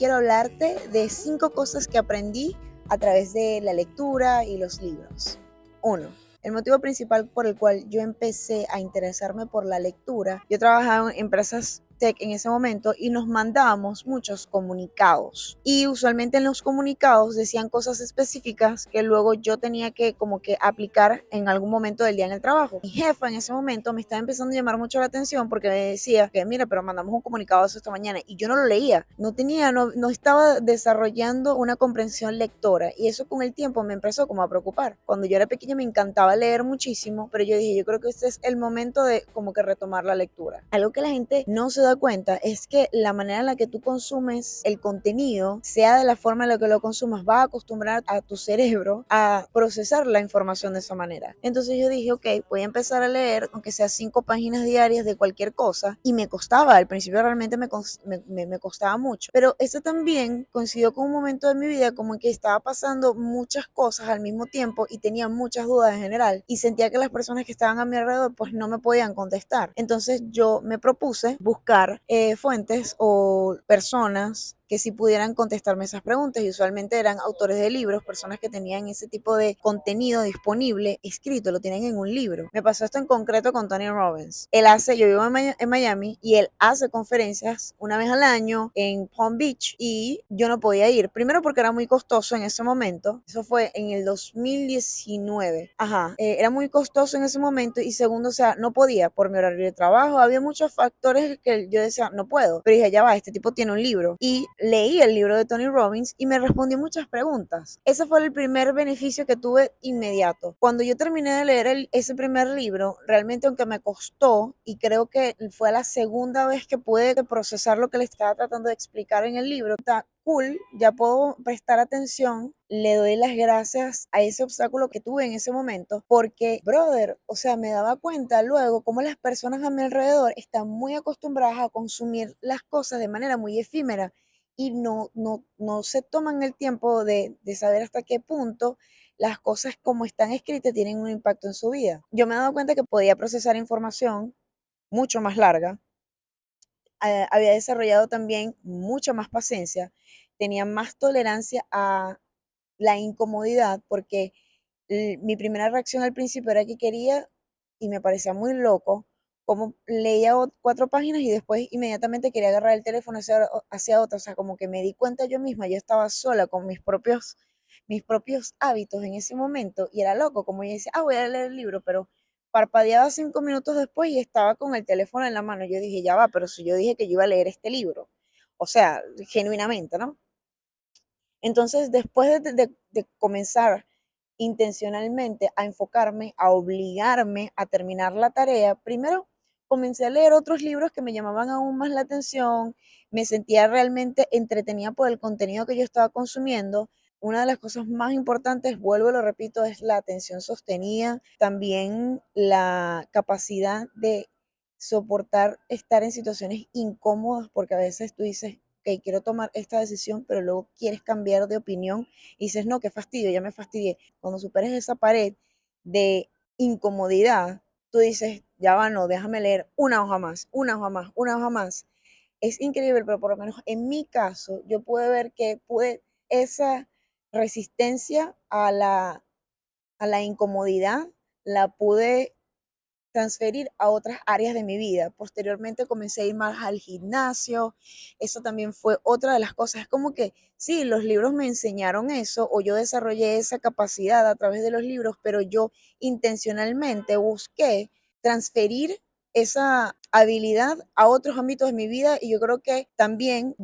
quiero hablarte de 5 cosas que aprendí a través de la lectura y los libros. 1. El motivo principal por el cual yo empecé a interesarme por la lectura, yo trabajaba en empresas tech en ese momento y nos mandábamos muchos comunicados. Y usualmente en los comunicados decían cosas específicas que luego yo tenía que como que aplicar en algún momento del día en el trabajo. Mi jefa en ese momento me estaba empezando a llamar mucho la atención porque me decía que mira, pero mandamos un comunicado esta mañana y yo no lo leía. No estaba desarrollando una comprensión lectora y eso con el tiempo me empezó como a preocupar. Cuando yo era pequeña me encantaba leer muchísimo, pero yo dije, yo creo que este es el momento de como que retomar la lectura. Algo que la gente no se da cuenta es que la manera en la que tú consumes el contenido, sea de la forma en la que lo consumas, va a acostumbrar a tu cerebro a procesar la información de esa manera. Entonces yo dije, ok, voy a empezar a leer, aunque sea 5 páginas diarias de cualquier cosa, y me costaba, al principio realmente me costaba mucho, pero eso también coincidió con un momento de mi vida como que estaba pasando muchas cosas al mismo tiempo y tenía muchas dudas en general, y sentía que las personas que estaban a mi alrededor pues no me podían contestar. Entonces yo me propuse buscar fuentes o personas que sí pudieran contestarme esas preguntas, y usualmente eran autores de libros, personas que tenían ese tipo de contenido disponible escrito, lo tienen en un libro. Me pasó esto en concreto con Tony Robbins. Yo vivo en Miami y él hace conferencias una vez al año en Palm Beach y yo no podía ir, primero porque era muy costoso en ese momento, eso fue en el 2019, era muy costoso en ese momento, y segundo, o sea, no podía por mi horario de trabajo, había muchos factores que yo decía, no puedo, pero dije, ya va, este tipo tiene un libro, y leí el libro de Tony Robbins y me respondió muchas preguntas. Ese fue el primer beneficio que tuve inmediato. Cuando yo terminé de leer ese primer libro, realmente aunque me costó, y creo que fue la segunda vez que pude procesar lo que le estaba tratando de explicar en el libro, está cool, ya puedo prestar atención, le doy las gracias a ese obstáculo que tuve en ese momento, porque, brother, o sea, me daba cuenta luego cómo las personas a mi alrededor están muy acostumbradas a consumir las cosas de manera muy efímera y no se toman el tiempo de saber hasta qué punto las cosas como están escritas tienen un impacto en su vida. Yo me he dado cuenta que podía procesar información mucho más larga, había desarrollado también mucha más paciencia, tenía más tolerancia a la incomodidad, porque mi primera reacción al principio era que quería, y me parecía muy loco, como leía 4 páginas y después inmediatamente quería agarrar el teléfono hacia otra, o sea, como que me di cuenta yo misma, yo estaba sola con mis propios hábitos en ese momento, y era loco, como yo decía, voy a leer el libro, pero parpadeaba 5 minutos después y estaba con el teléfono en la mano. Yo dije, ya va, pero si yo dije que yo iba a leer este libro, o sea, genuinamente, ¿no? Entonces, después de comenzar intencionalmente a enfocarme, a obligarme a terminar la tarea, primero comencé a leer otros libros que me llamaban aún más la atención, me sentía realmente entretenida por el contenido que yo estaba consumiendo. Una de las cosas más importantes, vuelvo y lo repito, es la atención sostenida, también la capacidad de soportar estar en situaciones incómodas, porque a veces tú dices, ok, quiero tomar esta decisión, pero luego quieres cambiar de opinión y dices, no, qué fastidio, ya me fastidié. Cuando superes esa pared de incomodidad, tú dices, ya va, no, déjame leer una hoja más, una hoja más, una hoja más. Es increíble, pero por lo menos en mi caso, yo pude ver que esa resistencia a la incomodidad la pude transferir a otras áreas de mi vida. Posteriormente comencé a ir más al gimnasio. Eso también fue otra de las cosas. Es como que sí, los libros me enseñaron eso, o yo desarrollé esa capacidad a través de los libros, pero yo intencionalmente busqué transferir esa habilidad a otros ámbitos de mi vida. Y yo creo que también,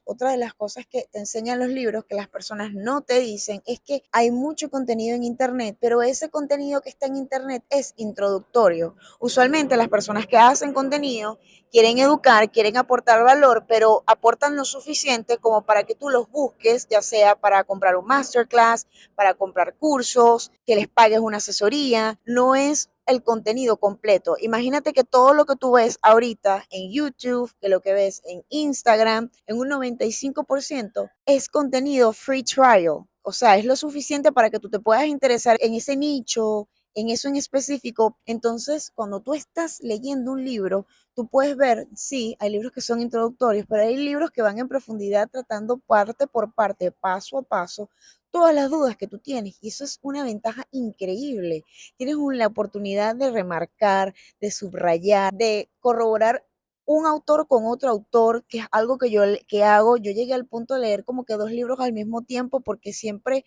otra de las cosas que te enseñan los libros que las personas no te dicen es que hay mucho contenido en internet, pero ese contenido que está en internet es introductorio. Usualmente las personas que hacen contenido quieren educar, quieren aportar valor, pero aportan lo suficiente como para que tú los busques, ya sea para comprar un masterclass, para comprar cursos, que les pagues una asesoría. No es el contenido completo. Imagínate que todo lo que tú ves ahorita en YouTube, que lo que ves en Instagram, en un 95% es contenido free trial. O sea, es lo suficiente para que tú te puedas interesar en ese nicho, en eso en específico. Entonces, cuando tú estás leyendo un libro, tú puedes ver, sí, hay libros que son introductorios, pero hay libros que van en profundidad tratando parte por parte, paso a paso, todas las dudas que tú tienes. Y eso es una ventaja increíble. Tienes la oportunidad de remarcar, de subrayar, de corroborar un autor con otro autor, que es algo que yo que hago. Yo llegué al punto de leer como que dos libros al mismo tiempo porque siempre,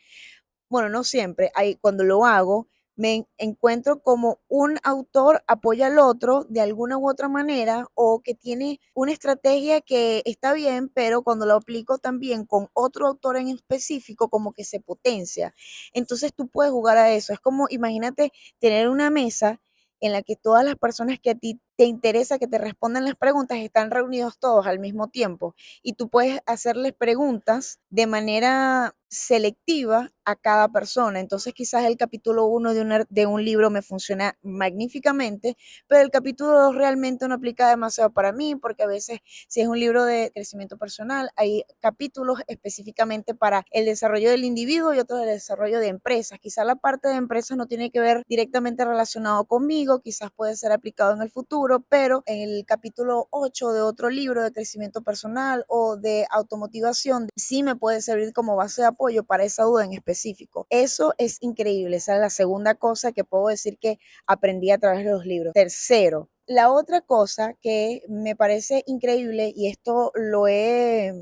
bueno, no siempre, cuando lo hago, me encuentro como un autor apoya al otro de alguna u otra manera o que tiene una estrategia que está bien, pero cuando lo aplico también con otro autor en específico, como que se potencia. Entonces tú puedes jugar a eso. Es como, imagínate tener una mesa en la que todas las personas que a ti te interesa que te respondan las preguntas están reunidos todos al mismo tiempo y tú puedes hacerles preguntas de manera selectiva a cada persona. Entonces quizás el capítulo 1 de un libro me funciona magníficamente, pero el capítulo 2 realmente no aplica demasiado para mí, porque a veces si es un libro de crecimiento personal, hay capítulos específicamente para el desarrollo del individuo y otros del desarrollo de empresas. Quizás la parte de empresas no tiene que ver directamente relacionado conmigo, quizás puede ser aplicado en el futuro, pero en el capítulo 8 de otro libro de crecimiento personal o de automotivación sí me puede servir como base de apoyo para esa duda en específico. Eso es increíble. Esa es la segunda cosa que puedo decir que aprendí a través de los libros. Tercero, la otra cosa que me parece increíble, y esto lo he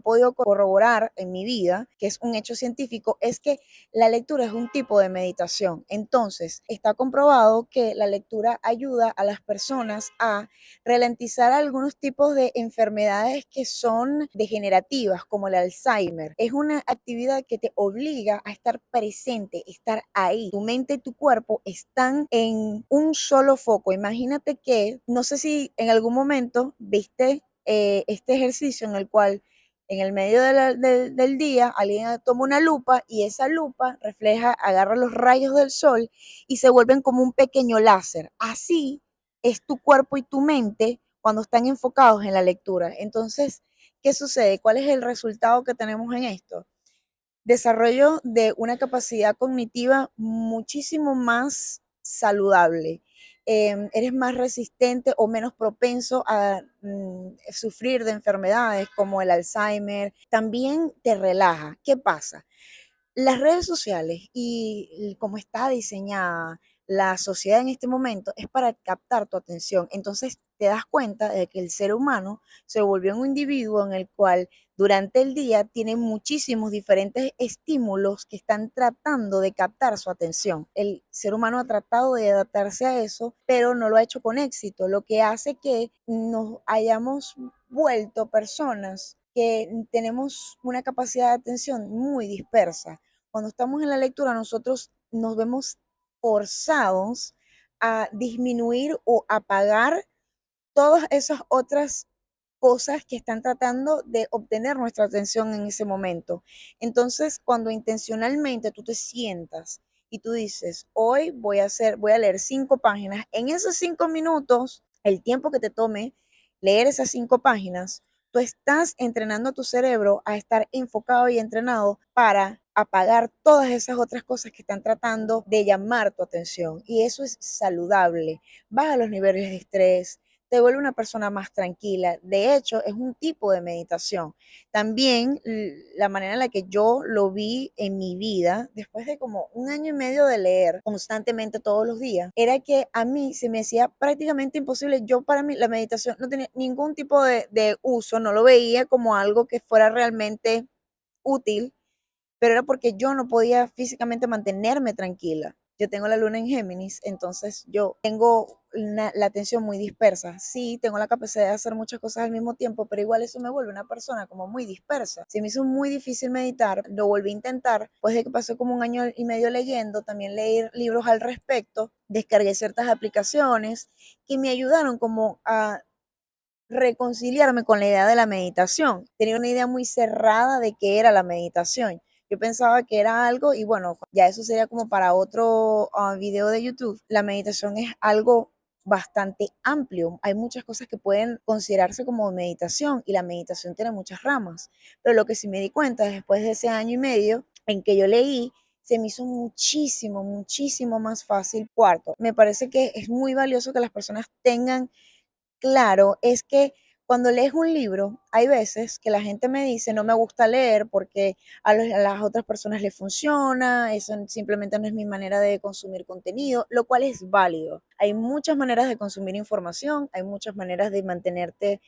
podido corroborar en mi vida, que es un hecho científico, es que la lectura es un tipo de meditación. Entonces, está comprobado que la lectura ayuda a las personas a ralentizar algunos tipos de enfermedades que son degenerativas, como el Alzheimer. Es una actividad que te obliga a estar presente, estar ahí. Tu mente y tu cuerpo están en un solo foco. Imagínate que, no sé si en algún momento viste este ejercicio en el cual en el medio del día alguien toma una lupa y esa lupa refleja, agarra los rayos del sol y se vuelven como un pequeño láser. Así es tu cuerpo y tu mente cuando están enfocados en la lectura. Entonces, ¿qué sucede? ¿Cuál es el resultado que tenemos en esto? Desarrollo de una capacidad cognitiva muchísimo más saludable. Eres más resistente o menos propenso a sufrir de enfermedades como el Alzheimer. También te relaja. ¿Qué pasa? Las redes sociales y cómo está diseñada la sociedad en este momento es para captar tu atención. Entonces te das cuenta de que el ser humano se volvió un individuo en el cual durante el día tiene muchísimos diferentes estímulos que están tratando de captar su atención. El ser humano ha tratado de adaptarse a eso, pero no lo ha hecho con éxito, lo que hace que nos hayamos vuelto personas que tenemos una capacidad de atención muy dispersa. Cuando estamos en la lectura, nosotros nos vemos forzados a disminuir o apagar todas esas otras cosas que están tratando de obtener nuestra atención en ese momento. Entonces, cuando intencionalmente tú te sientas y tú dices, hoy voy a leer 5 páginas, en esos 5 minutos, el tiempo que te tome leer esas 5 páginas, tú estás entrenando a tu cerebro a estar enfocado y entrenado para apagar todas esas otras cosas que están tratando de llamar tu atención. Y eso es saludable. Baja los niveles de estrés, te vuelve una persona más tranquila. De hecho, es un tipo de meditación. También la manera en la que yo lo vi en mi vida, después de como un año y medio de leer constantemente todos los días, era que a mí se me hacía prácticamente imposible. Yo para mí la meditación no tenía ningún tipo de uso, no lo veía como algo que fuera realmente útil, pero era porque yo no podía físicamente mantenerme tranquila. Yo tengo la luna en Géminis, entonces yo tengo la atención muy dispersa. Sí, tengo la capacidad de hacer muchas cosas al mismo tiempo, pero igual eso me vuelve una persona como muy dispersa. Se me hizo muy difícil meditar, lo volví a intentar, pues de que pasó como un año y medio leyendo, también leí libros al respecto, descargué ciertas aplicaciones que me ayudaron como a reconciliarme con la idea de la meditación. Tenía una idea muy cerrada de qué era la meditación. Yo pensaba que era algo, y bueno, ya eso sería como para otro video de YouTube. La meditación es algo bastante amplio. Hay muchas cosas que pueden considerarse como meditación y la meditación tiene muchas ramas. Pero lo que sí me di cuenta después de ese año y medio en que yo leí se me hizo muchísimo, muchísimo más fácil. Cuarto, me parece que es muy valioso que las personas tengan claro es que cuando lees un libro, hay veces que la gente me dice, no me gusta leer porque a las otras personas les funciona, eso simplemente no es mi manera de consumir contenido, lo cual es válido. Hay muchas maneras de consumir información, hay muchas maneras de mantenerte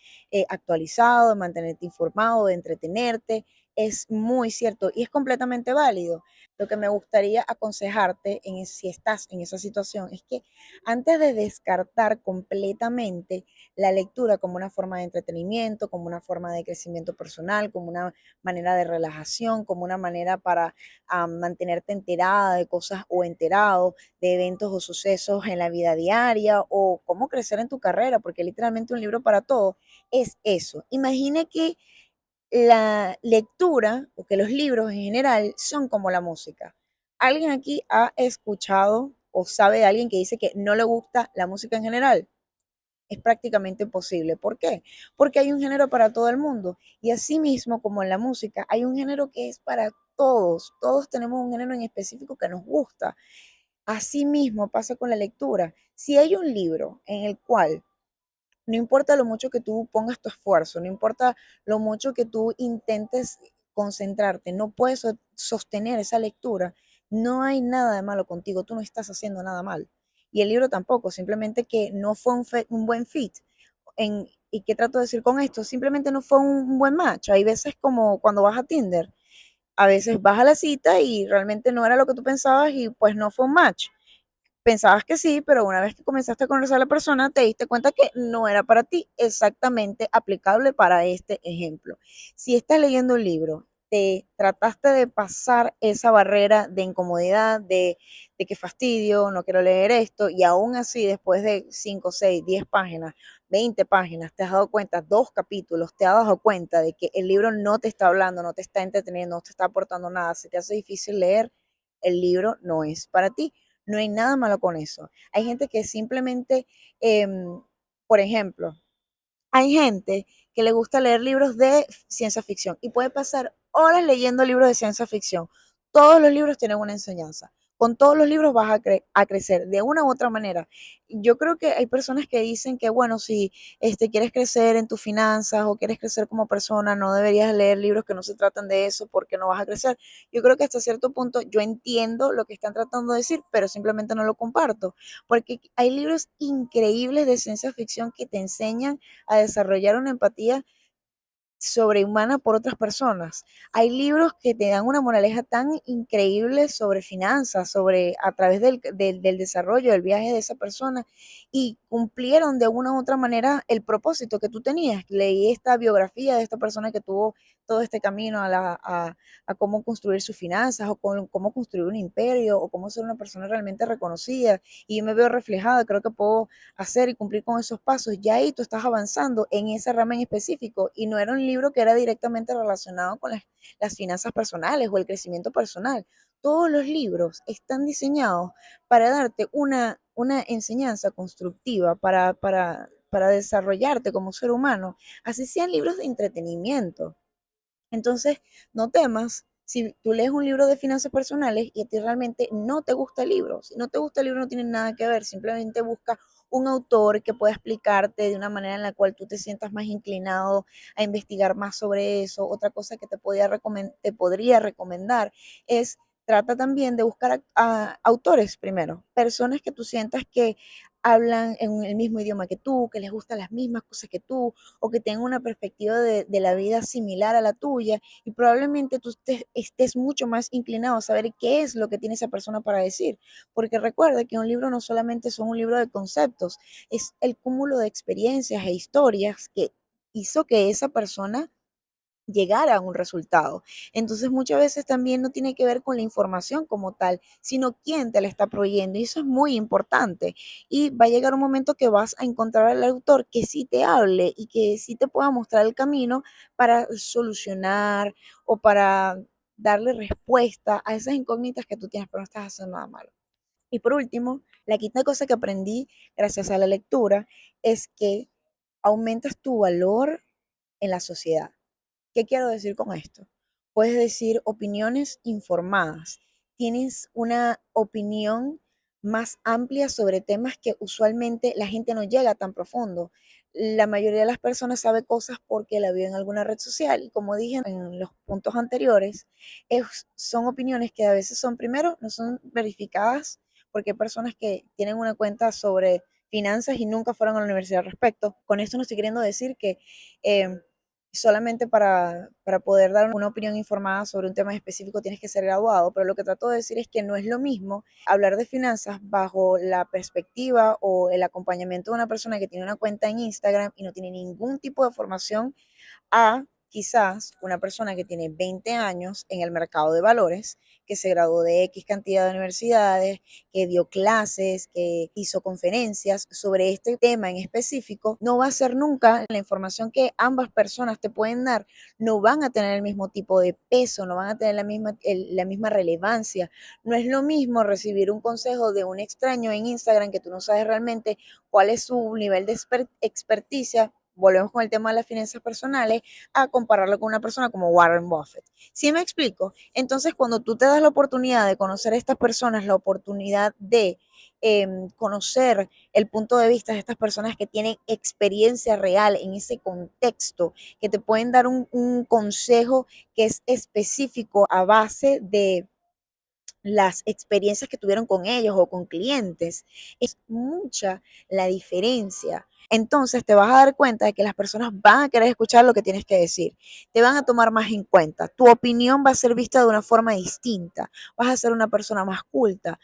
actualizado, de mantenerte informado, de entretenerte. Es muy cierto y es completamente válido. Lo que me gustaría aconsejarte si estás en esa situación es que antes de descartar completamente la lectura como una forma de entretenimiento, como una forma de crecimiento personal, como una manera de relajación, como una manera para mantenerte enterada de cosas o enterado de eventos o sucesos en la vida diaria o cómo crecer en tu carrera, porque literalmente un libro para todo es eso. Imagina que la lectura o que los libros en general son como la música. ¿Alguien aquí ha escuchado o sabe de alguien que dice que no le gusta la música en general? Es prácticamente imposible. ¿Por qué? Porque hay un género para todo el mundo. Y así mismo como en la música, hay un género que es para todos. Todos tenemos un género en específico que nos gusta. Así mismo pasa con la lectura. Si hay un libro en el cual no importa lo mucho que tú pongas tu esfuerzo, no importa lo mucho que tú intentes concentrarte, no puedes sostener esa lectura, no hay nada de malo contigo, tú no estás haciendo nada mal. Y el libro tampoco, simplemente que no fue un buen fit. ¿Y qué trato de decir con esto? Simplemente no fue un buen match. Hay veces como cuando vas a Tinder, a veces vas a la cita y realmente no era lo que tú pensabas y pues no fue un match. Pensabas que sí, pero una vez que comenzaste a conocer a la persona, te diste cuenta que no era para ti, exactamente aplicable para este ejemplo. Si estás leyendo un libro, te trataste de pasar esa barrera de incomodidad, de que fastidio, no quiero leer esto, y aún así, después de 5, 6, 10 páginas, 20 páginas, te has dado cuenta, 2 capítulos, te has dado cuenta de que el libro no te está hablando, no te está entreteniendo, no te está aportando nada, se te hace difícil leer, el libro no es para ti. No hay nada malo con eso. Hay gente que simplemente, eh, por ejemplo, hay gente que le gusta leer libros de ciencia ficción y puede pasar horas leyendo libros de ciencia ficción. Todos los libros tienen una enseñanza. Con todos los libros vas a crecer de una u otra manera. Yo creo que hay personas que dicen que, bueno, si quieres crecer en tus finanzas o quieres crecer como persona, no deberías leer libros que no se tratan de eso porque no vas a crecer. Yo creo que hasta cierto punto yo entiendo lo que están tratando de decir, pero simplemente no lo comparto, porque hay libros increíbles de ciencia ficción que te enseñan a desarrollar una empatía sobrehumana por otras personas. Hay libros que te dan una moraleja tan increíble sobre finanzas, sobre a través del desarrollo, del viaje de esa persona, y cumplieron de una u otra manera el propósito que tú tenías. Leí esta biografía de esta persona que tuvo todo este camino a cómo construir sus finanzas, o cómo construir un imperio, o cómo ser una persona realmente reconocida, y yo me veo reflejada, creo que puedo hacer y cumplir con esos pasos, ya ahí tú estás avanzando en esa rama en específico y no era un libro que era directamente relacionado con las finanzas personales o el crecimiento personal. Todos los libros están diseñados para darte una enseñanza constructiva, para desarrollarte como ser humano, así sean libros de entretenimiento. Entonces, no temas si tú lees un libro de finanzas personales y a ti realmente no te gusta el libro. Si no te gusta el libro no tiene nada que ver, simplemente busca un autor que pueda explicarte de una manera en la cual tú te sientas más inclinado a investigar más sobre eso. Otra cosa que te podría recomendar es trata también de buscar a autores primero, personas que tú sientas que hablan en el mismo idioma que tú, que les gustan las mismas cosas que tú, o que tengan una perspectiva de la vida similar a la tuya, y probablemente tú estés mucho más inclinado a saber qué es lo que tiene esa persona para decir, porque recuerda que un libro no solamente son un libro de conceptos, es el cúmulo de experiencias e historias que hizo que esa persona llegar a un resultado. Entonces muchas veces también no tiene que ver con la información como tal, sino quién te la está proveyendo. Y eso es muy importante. Y va a llegar un momento que vas a encontrar al autor que sí te hable y que sí te pueda mostrar el camino para solucionar o para darle respuesta a esas incógnitas que tú tienes, pero no estás haciendo nada malo. Y por último, la quinta cosa que aprendí gracias a la lectura es que aumentas tu valor en la sociedad. ¿Qué quiero decir con esto? Puedes decir opiniones informadas tienes una opinión más amplia sobre temas que usualmente la gente no llega tan profundo. La mayoría de las personas sabe cosas porque la vio en alguna red social y como dije en los puntos anteriores, son opiniones que a veces son, primero, no son verificadas porque hay personas que tienen una cuenta sobre finanzas y nunca fueron a la universidad al respecto. Con esto no estoy queriendo decir que solamente para poder dar una opinión informada sobre un tema específico tienes que ser graduado, pero lo que trato de decir es que no es lo mismo hablar de finanzas bajo la perspectiva o el acompañamiento de una persona que tiene una cuenta en Instagram y no tiene ningún tipo de formación a quizás una persona que tiene 20 años en el mercado de valores, que se graduó de X cantidad de universidades, que dio clases, que hizo conferencias sobre este tema en específico, no va a ser nunca la información que ambas personas te pueden dar, no van a tener el mismo tipo de peso, no van a tener la misma relevancia. No es lo mismo recibir un consejo de un extraño en Instagram que tú no sabes realmente cuál es su nivel de experticia. Volvemos con el tema de las finanzas personales, a compararlo con una persona como Warren Buffett. ¿Sí me explico? Entonces, cuando tú te das la oportunidad de conocer a estas personas, la oportunidad de conocer el punto de vista de estas personas que tienen experiencia real en ese contexto, que te pueden dar un consejo que es específico a base de las experiencias que tuvieron con ellos o con clientes, es mucha la diferencia. Entonces te vas a dar cuenta de que las personas van a querer escuchar lo que tienes que decir, te van a tomar más en cuenta, tu opinión va a ser vista de una forma distinta, vas a ser una persona más culta,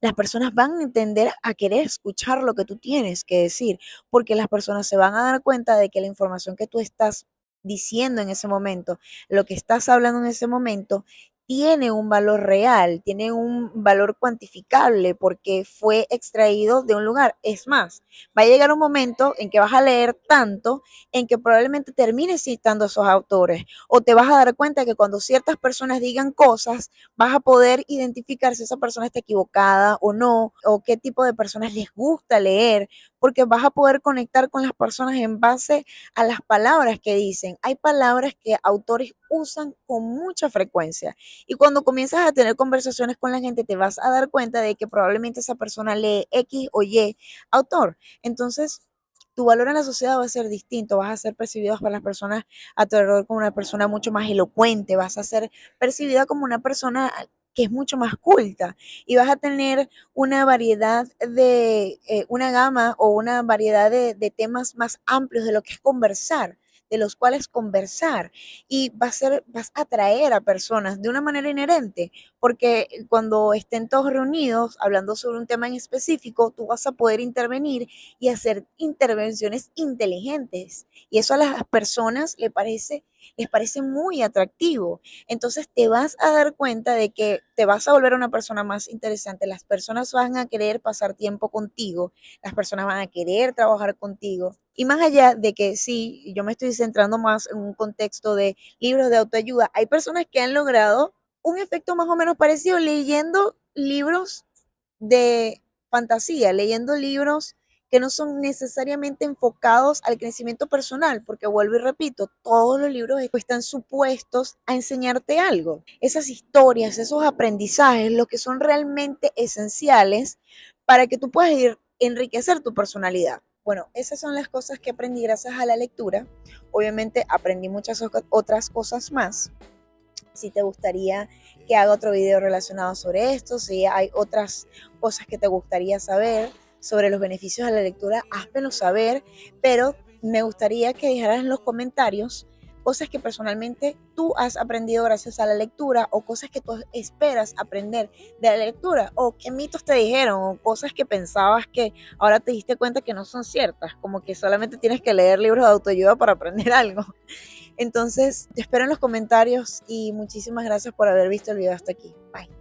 las personas van a entender a querer escuchar lo que tú tienes que decir, porque las personas se van a dar cuenta de que la información que tú estás diciendo en ese momento, lo que estás hablando en ese momento, tiene un valor real, tiene un valor cuantificable porque fue extraído de un lugar. Es más, va a llegar un momento en que vas a leer tanto en que probablemente termines citando a esos autores o te vas a dar cuenta que cuando ciertas personas digan cosas, vas a poder identificar si esa persona está equivocada o no, o qué tipo de personas les gusta leer, porque vas a poder conectar con las personas en base a las palabras que dicen. Hay palabras que autores usan con mucha frecuencia y cuando comienzas a tener conversaciones con la gente te vas a dar cuenta de que probablemente esa persona lee X o Y autor. Entonces, tu valor en la sociedad va a ser distinto, vas a ser percibido por las personas a tu alrededor como una persona mucho más elocuente, vas a ser percibida como una persona que es mucho más culta y vas a tener una variedad una gama o una variedad de temas más amplios de lo que es conversar, de los cuales conversar y vas a atraer a personas de una manera inherente, porque cuando estén todos reunidos hablando sobre un tema en específico, tú vas a poder intervenir y hacer intervenciones inteligentes y eso a las personas les parece muy atractivo. Entonces te vas a dar cuenta de que te vas a volver una persona más interesante, las personas van a querer pasar tiempo contigo, las personas van a querer trabajar contigo. Y más allá de que sí, yo me estoy centrando más en un contexto de libros de autoayuda, hay personas que han logrado un efecto más o menos parecido leyendo libros de fantasía, leyendo libros que no son necesariamente enfocados al crecimiento personal, porque vuelvo y repito, todos los libros están supuestos a enseñarte algo. Esas historias, esos aprendizajes, lo que son realmente esenciales para que tú puedas enriquecer tu personalidad. Bueno, esas son las cosas que aprendí gracias a la lectura. Obviamente aprendí muchas otras cosas más. Si te gustaría que haga otro video relacionado sobre esto, si hay otras cosas que te gustaría saber sobre los beneficios de la lectura, házmelo saber, pero me gustaría que dejaras en los comentarios cosas que personalmente tú has aprendido gracias a la lectura o cosas que tú esperas aprender de la lectura o qué mitos te dijeron o cosas que pensabas que ahora te diste cuenta que no son ciertas, como que solamente tienes que leer libros de autoayuda para aprender algo. Entonces, te espero en los comentarios y muchísimas gracias por haber visto el video hasta aquí. Bye.